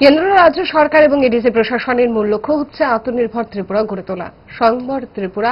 কেন্দ্র রাজ্য সরকার এবং এডিসি প্রশাসনের মূল লক্ষ্য হচ্ছে আত্মনির্ভর ত্রিপুরা গড়ে তোলা। স্বয়ংবর ত্রিপুরা,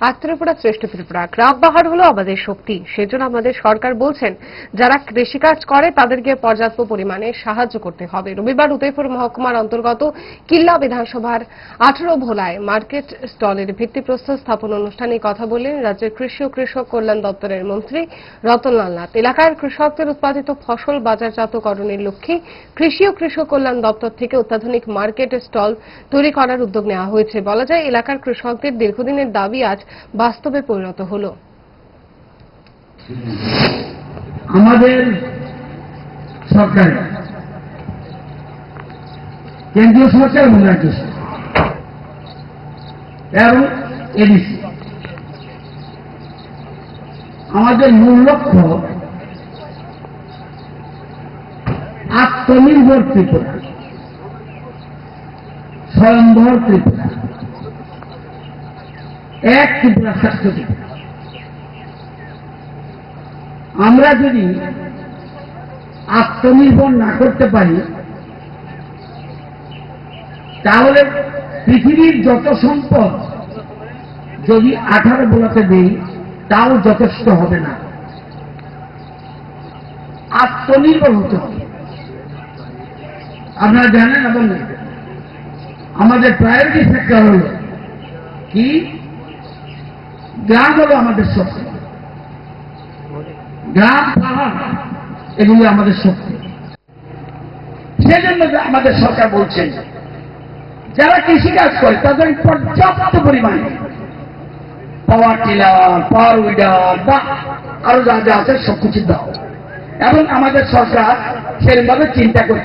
আত্মনির্ভরা শ্রেষ্ঠ ত্রিপুরা। গ্রাম পাহাড় হলো আমাদের শক্তি। সেজন্য আমাদের সরকার বলছেন, যারা কৃষিকাজ করে তাদেরকে পর্যাপ্ত পরিমাণে সাহায্য করতে হবে। রবিবার উদয়পুর মহকুমার অন্তর্গত কিল্লা বিধানসভার 18 ভোলায় মার্কেট স্টলের ভিত্তিপ্রস্তর স্থাপন অনুষ্ঠানে কথা বললেন রাজ্যের কৃষি ও কৃষক কল্যাণ দপ্তরের মন্ত্রী রতনলাল নাথ। এলাকার কৃষকদের উৎপাদিত ফসল বাজারজাতকরণের লক্ষ্যে কৃষি ও কৃষক কল্যাণ দপ্তর থেকে অত্যাধুনিক মার্কেট স্টল তৈরি করার উদ্যোগ নেওয়া হয়েছে। বলা যায়, এলাকার কৃষকদের দীর্ঘদিনের দাবি আজ বাস্তবে পরিণত হল। আমাদের সরকার, কেন্দ্রীয় সরকার এবং রাজ্য সরকার এবং এডিসি, আমাদের মূল লক্ষ্য আত্মনির্ভর ত্রিপুরা, স্বয়ংবর ত্রিপুরা, এক ত্রিপুরা শ্রেষ্ঠ ত্রিপুরা। আমরা যদি আত্মনির্ভর না করতে পারি, তাহলে পৃথিবীর যত সম্পদ যদি 18 ভোলাতে দেই, তাও যথেষ্ট হবে না। আত্মনির্ভর হতে হবে। আপনারা জানেন এবং আমাদের প্রায়োরিটি সেক্টর হল কি, গ্রাম হল আমাদের শক্তি, গ্রাম পাহাড় এগুলি আমাদের শক্তি। সেজন্য আমাদের সরকার বলছেন, যারা কৃষিকাজ করে তাদের পর্যাপ্ত পরিমাণে পাওয়ার টিলার, পাওয়ার উইডার বা আরো যা যা আছে সবকিছু দাও। এবং আমাদের সরকার সেরকমভাবে চিন্তা করছে।